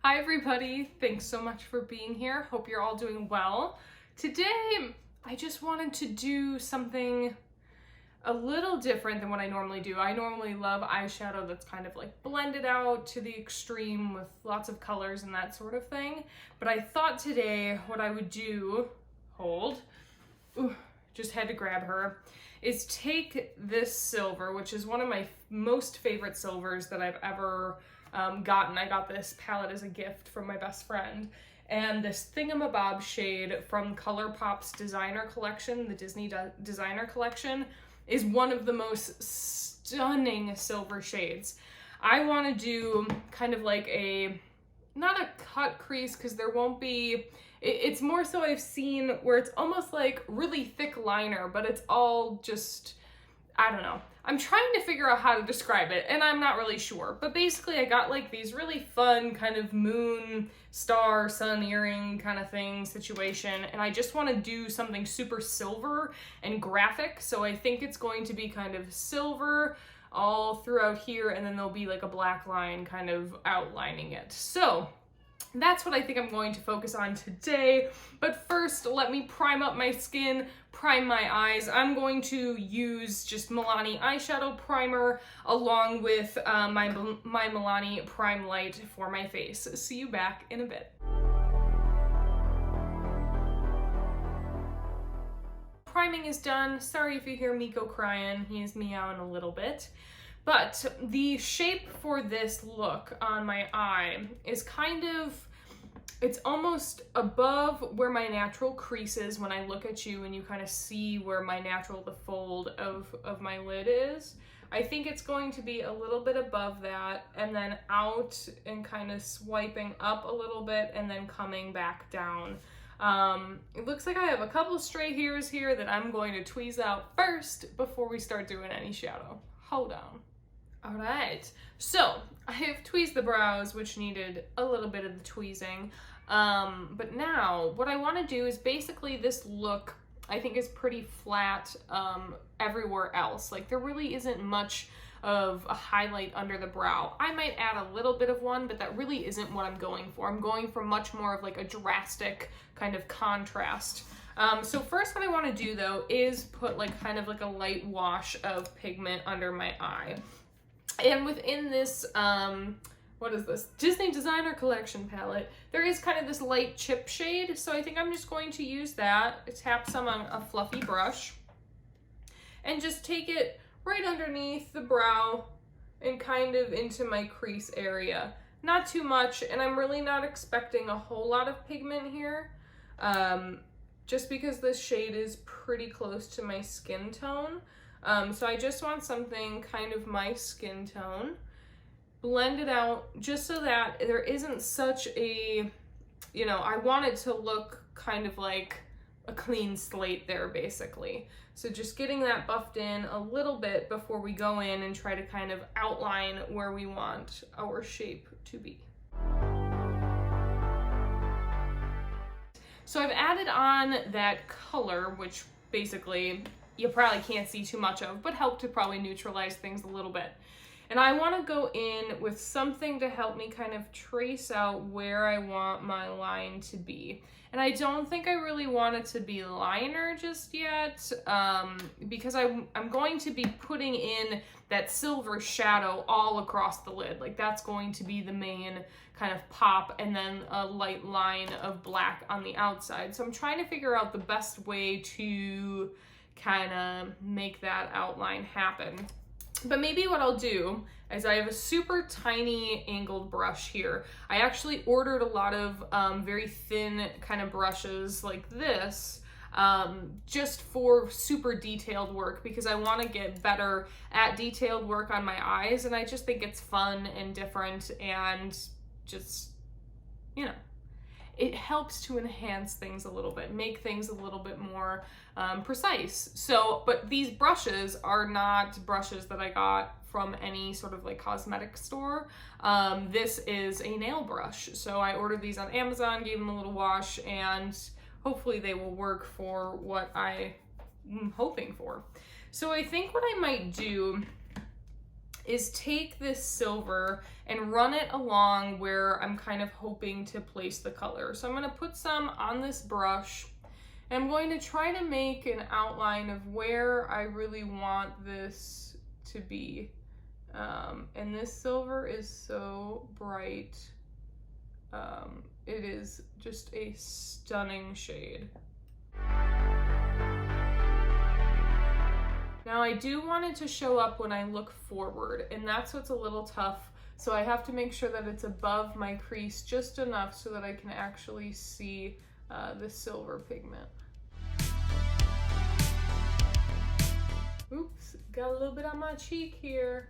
Hi everybody, thanks so much for being here. Hope you're all doing well. Today, I just wanted to do something a little different than what I normally do. I normally love eyeshadow that's kind of like blended out to the extreme with lots of colors and that sort of thing. But I thought today what I would do, just had to grab her, is take this silver, which is one of my most favorite silvers that I've ever gotten. I got this palette as a gift from my best friend. And this Thingamabob shade from ColourPop's designer collection, the Disney designer collection, is one of the most stunning silver shades. I want to do kind of like not a cut crease because there won't be, it's more so I've seen where it's almost like really thick liner, but it's all just, I don't know. I'm trying to figure out how to describe it, and I'm not really sure. But basically, I got like these really fun kind of moon, star, sun earring kind of thing situation, and I just want to do something super silver and graphic. So I think it's going to be kind of silver all throughout here, and then there'll be like a black line kind of outlining it. So that's what I think I'm going to focus on today. But first, let me prime up my skin, prime my eyes. I'm going to use just Milani eyeshadow primer along with my Milani Prime Light for my face. See you back in a bit. Priming is done. Sorry if you hear Miko crying. He is meowing a little bit. But the shape for this look on my eye is kind of, it's almost above where my natural crease is when I look at you and you kind of see where the fold of my lid is. I think it's going to be a little bit above that and then out and kind of swiping up a little bit and then coming back down. It looks like I have a couple stray hairs here that I'm going to tweeze out first before we start doing any shadow. Hold on. All right, so I have tweezed the brows, which needed a little bit of the tweezing. But now what I want to do is basically this look, I think, is pretty flat everywhere else. Like there really isn't much of a highlight under the brow. I might add a little bit of one, but that really isn't what I'm going for. I'm going for much more of like a drastic kind of contrast. So first what I want to do though is put like kind of like a light wash of pigment under my eye. And within this, what is this? Disney Designer Collection palette, there is kind of this light chip shade. So I think I'm just going to use that, tap some on a fluffy brush, and just take it right underneath the brow and kind of into my crease area. Not too much, and I'm really not expecting a whole lot of pigment here, just because this shade is pretty close to my skin tone. So I just want something kind of my skin tone, blend it out just so that there isn't such a, I want it to look kind of like a clean slate there basically. So just getting that buffed in a little bit before we go in and try to kind of outline where we want our shape to be. So I've added on that color, which basically you probably can't see too much of, but help to probably neutralize things a little bit. And I want to go in with something to help me kind of trace out where I want my line to be. And I don't think I really want it to be liner just yet, because I'm going to be putting in that silver shadow all across the lid. Like that's going to be the main kind of pop, and then a light line of black on the outside. So I'm trying to figure out the best way to kind of make that outline happen. But maybe what I'll do is I have a super tiny angled brush here. I actually ordered a lot of very thin kind of brushes like this just for super detailed work, because I want to get better at detailed work on my eyes, and I just think it's fun and different and just, it helps to enhance things a little bit, make things a little bit more precise. So, but these brushes are not brushes that I got from any sort of like cosmetic store. This is a nail brush. So I ordered these on Amazon, gave them a little wash, and hopefully they will work for what I'm hoping for. So I think what I might do is take this silver and run it along where I'm kind of hoping to place the color. So I'm going to put some on this brush, and I'm going to try to make an outline of where I really want this to be. And this silver is so bright. It is just a stunning shade. Now I do want it to show up when I look forward, and that's what's a little tough. So I have to make sure that it's above my crease just enough so that I can actually see the silver pigment. Oops, got a little bit on my cheek here.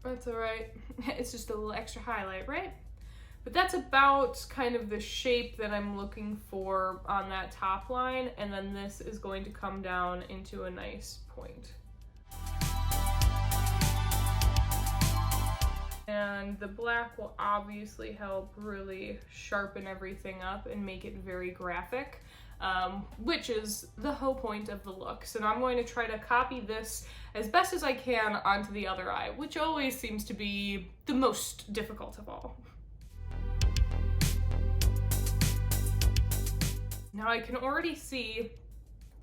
That's all right. It's just a little extra highlight, right? But that's about kind of the shape that I'm looking for on that top line, and then this is going to come down into a nice point. And the black will obviously help really sharpen everything up and make it very graphic, which is the whole point of the look. So now I'm going to try to copy this as best as I can onto the other eye, which always seems to be the most difficult of all. Now I can already see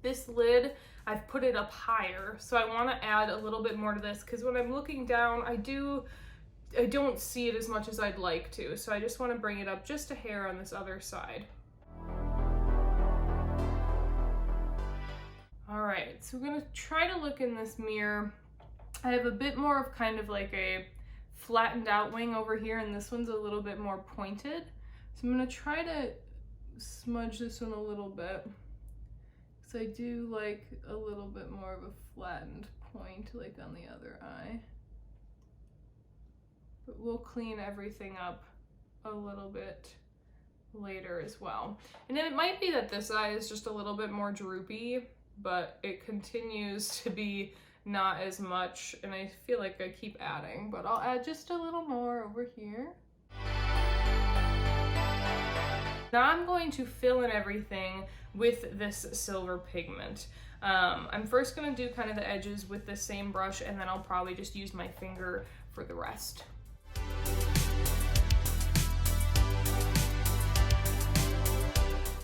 this lid, I've put it up higher, so I want to add a little bit more to this, because when I'm looking down, I don't see it as much as I'd like to, so I just want to bring it up just a hair on this other side. Alright, so we're going to try to look in this mirror. I have a bit more of kind of like a flattened out wing over here, and this one's a little bit more pointed. So I'm going to try to smudge this one a little bit, because I do like a little bit more of a flattened point like on the other eye. But we'll clean everything up a little bit later as well. And it might be that this eye is just a little bit more droopy, but it continues to be not as much, and I feel like I keep adding, but I'll add just a little more over here. Now I'm going to fill in everything with this silver pigment. I'm first going to do kind of the edges with the same brush, and then I'll probably just use my finger for the rest.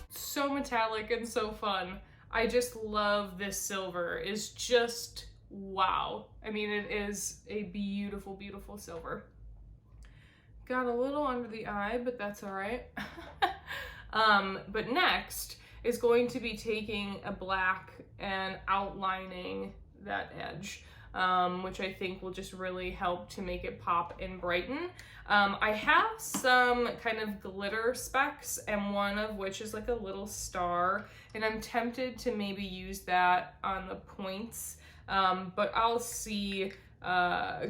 So metallic and so fun. I just love this silver. It's just wow. I mean, it is a beautiful, beautiful silver. Got a little under the eye, but that's all right. But next is going to be taking a black and outlining that edge, which I think will just really help to make it pop and brighten. I have some kind of glitter specks, and one of which is like a little star, and I'm tempted to maybe use that on the points, but I'll see.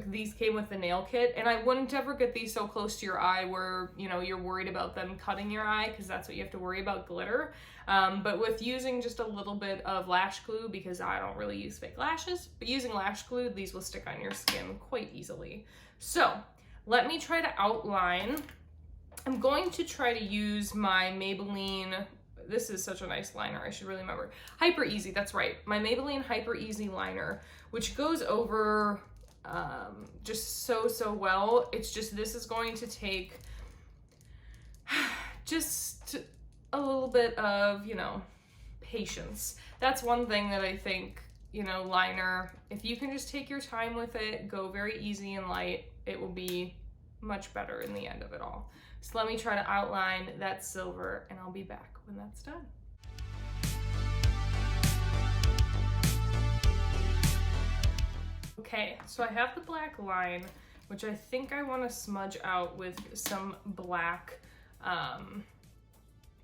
These came with the nail kit, and I wouldn't ever get these so close to your eye where, you know, you're worried about them cutting your eye, because that's what you have to worry about, glitter. But with using just a little bit of lash glue, because I don't really use fake lashes, but using lash glue, these will stick on your skin quite easily. So let me try to outline. I'm going to try to use my Maybelline, this is such a nice liner, I should really remember. Hyper Easy, that's right. My Maybelline Hyper Easy liner, which goes over just so well. It's just, this is going to take just a little bit of, you know, patience. That's one thing that I think, you know, liner, if you can just take your time with it, go very easy and light, it will be much better in the end of it all. So let me try to outline that silver, and I'll be back when that's done. Okay, so I have the black line, which I think I want to smudge out with some black,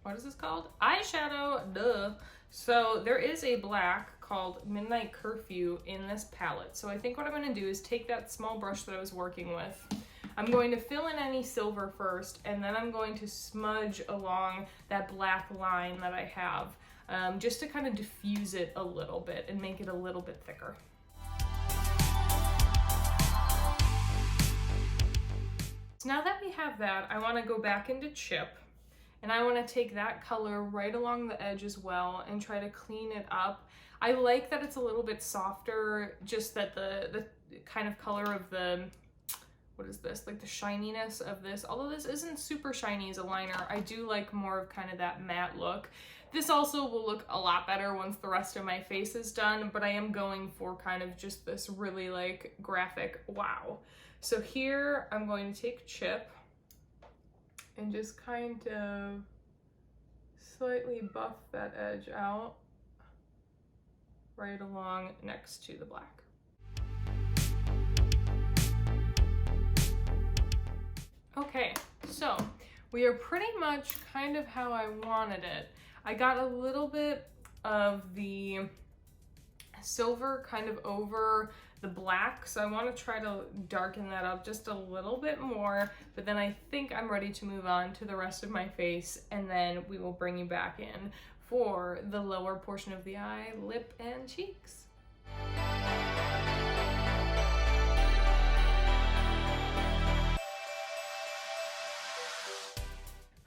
what is this called? Eyeshadow, duh. So there is a black called Midnight Curfew in this palette. So I think what I'm going to do is take that small brush that I was working with. I'm going to fill in any silver first, and then I'm going to smudge along that black line that I have, just to kind of diffuse it a little bit and make it a little bit thicker. So now that we have that, I want to go back into Chip, and I want to take that color right along the edge as well and try to clean it up. I like that it's a little bit softer, just that the kind of color of the, what is this, like the shininess of this. Although this isn't super shiny as a liner, I do like more of kind of that matte look. This also will look a lot better once the rest of my face is done, but I am going for kind of just this really like graphic wow. So here I'm going to take Chip and just kind of slightly buff that edge out right along next to the black. Okay, so we are pretty much kind of how I wanted it. I got a little bit of the silver kind of over the black, so I want to try to darken that up just a little bit more, but then I think I'm ready to move on to the rest of my face, and then we will bring you back in for the lower portion of the eye, lip, and cheeks.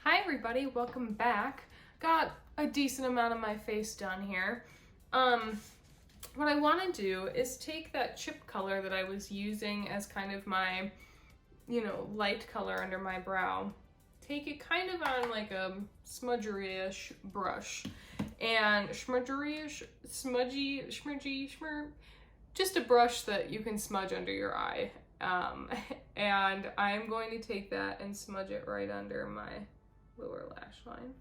Hi everybody, welcome back. Got a decent amount of my face done here. What I want to do is take that chip color that I was using as kind of my, you know, light color under my brow, take it kind of on like a smudgery-ish brush, and smudgy, just a brush that you can smudge under your eye. And I'm going to take that and smudge it right under my lower lash line.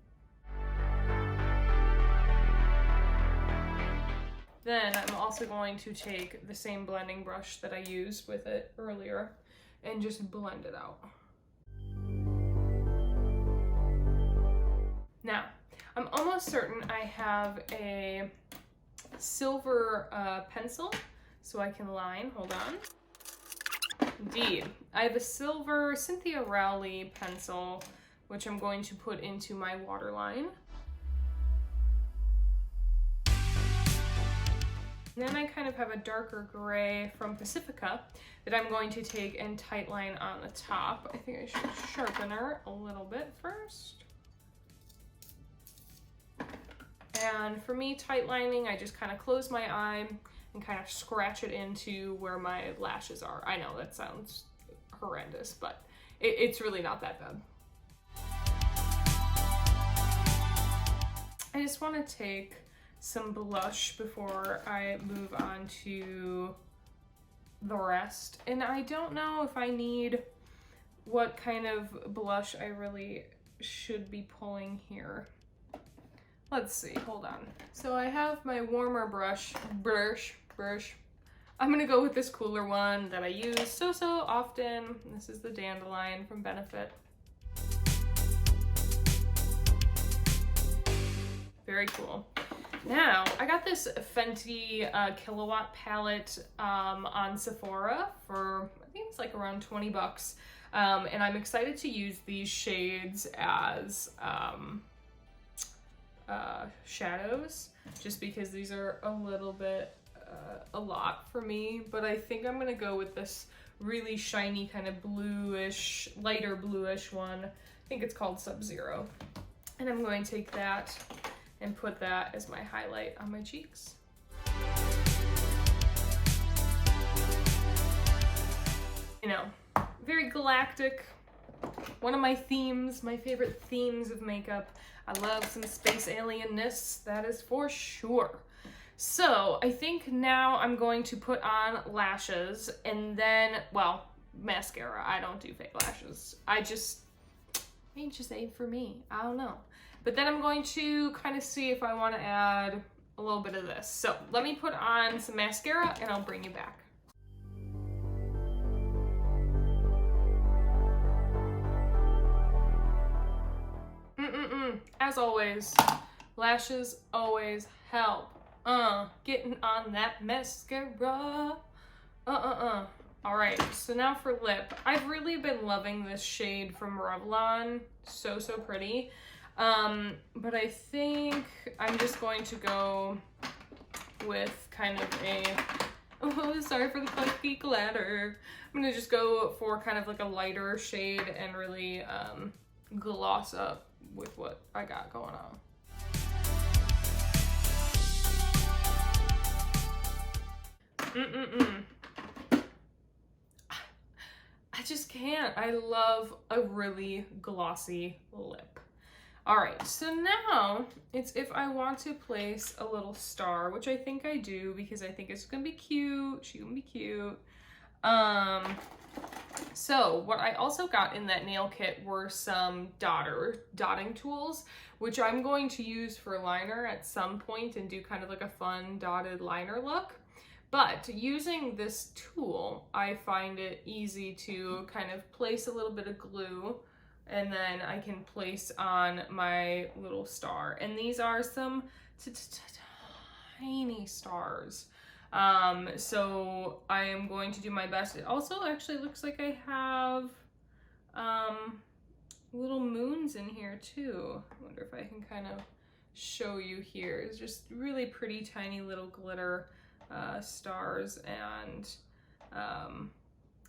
Then I'm also going to take the same blending brush that I used with it earlier and just blend it out. Now, I'm almost certain I have a silver pencil so I can line. Hold on. Indeed, I have a silver Cynthia Rowley pencil, which I'm going to put into my waterline. Then I kind of have a darker gray from Pacifica that I'm going to take and tightline on the top. I think I should sharpen her a little bit first. And for me, tightlining, I just kind of close my eye and kind of scratch it into where my lashes are. I know that sounds horrendous, but it's really not that bad. I just want to take some blush before I move on to the rest. And I don't know if I need what kind of blush I really should be pulling here. Let's see, hold on. So I have my warmer brush. I'm gonna go with this cooler one that I use so often. This is the Dandelion from Benefit. Very cool. Now, I got this Fenty Kilowatt palette on Sephora for, I think it's like around 20 bucks. And I'm excited to use these shades as shadows, just because these are a little bit, a lot for me. But I think I'm gonna go with this really shiny kind of bluish, lighter bluish one. I think it's called Sub-Zero. And I'm going to take that and put that as my highlight on my cheeks. You know, very galactic. One of my themes, my favorite themes of makeup. I love some space alienness, that is for sure. So I think now I'm going to put on lashes and then, well, mascara. I don't do fake lashes. It just ain't for me. I don't know. But then I'm going to kind of see if I want to add a little bit of this. So let me put on some mascara and I'll bring you back. As always, lashes always help. Getting on that mascara. All right, so now for lip. I've really been loving this shade from Revlon. So pretty. But I think I'm just going to go with kind of a, oh, sorry for the funky clatter. I'm gonna just go for kind of like a lighter shade and really gloss up with what I got going on. I just can't. I love a really glossy lip. All right, so now it's if I want to place a little star, which I think I do because I think it's gonna be cute. She's gonna be cute. So what I also got in that nail kit were some dotting tools, which I'm going to use for liner at some point and do kind of like a fun dotted liner look. But using this tool, I find it easy to kind of place a little bit of glue and then I can place on my little star. And these are some tiny stars. So I am going to do my best. It also actually looks like I have little moons in here too. I wonder if I can kind of show you here. It's just really pretty tiny little glitter stars and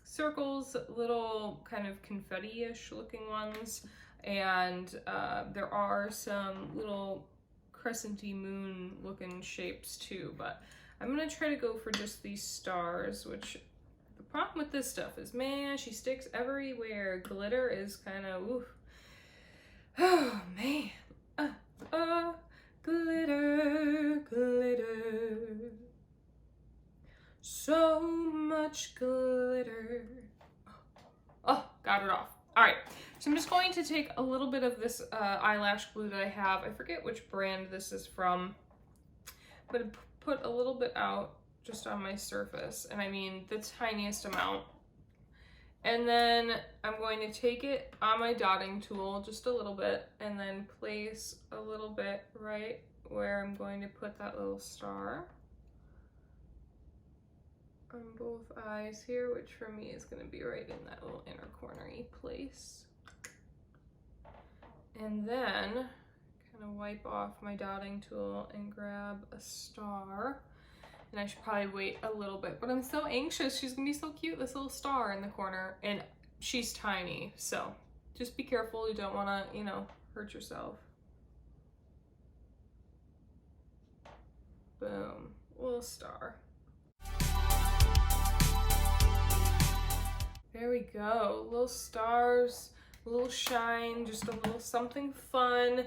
circles, little kind of confetti-ish looking ones, and there are some little crescent-y moon looking shapes too, but I'm gonna try to go for just these stars, which the problem with this stuff is, man, she sticks everywhere. Glitter is kind of, oof. Oh man, glitter, glitter. So much glitter. Oh, got it off. All right, so I'm just going to take a little bit of this eyelash glue that I have. I forget which brand this is from, but put a little bit out just on my surface, and I mean the tiniest amount. And then I'm going to take it on my dotting tool, just a little bit, and then place a little bit right where I'm going to put that little star on both eyes here, which for me is going to be right in that little inner corner-y place. And then kind of wipe off my dotting tool and grab a star. And I should probably wait a little bit, but I'm so anxious. She's gonna be so cute, this little star in the corner, and she's tiny, so just be careful. You don't wanna, you know, hurt yourself. Boom, little star. There we go, little stars, a little shine, just a little something fun.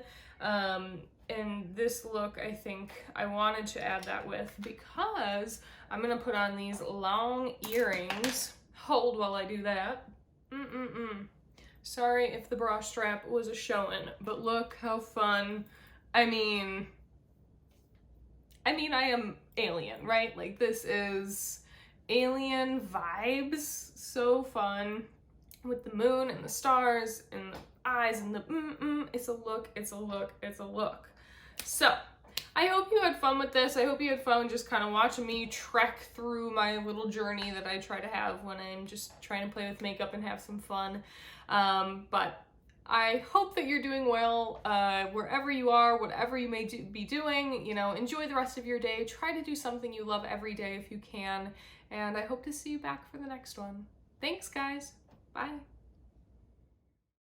And this look, I think I wanted to add that with because I'm gonna put on these long earrings. Hold while I do that. Sorry if the bra strap was a showing, but look how fun. I mean, I am alien, right? Like, this is alien vibes. So fun with the moon and the stars and the eyes and the it's a look, it's a look, it's a look. So I hope you had fun with this. I hope you had fun just kind of watching me trek through my little journey that I try to have when I'm just trying to play with makeup and have some fun. But I hope that you're doing well wherever you are, whatever you may be doing. You know, enjoy the rest of your day. Try to do something you love every day if you can. And I hope to see you back for the next one. Thanks, guys. Bye.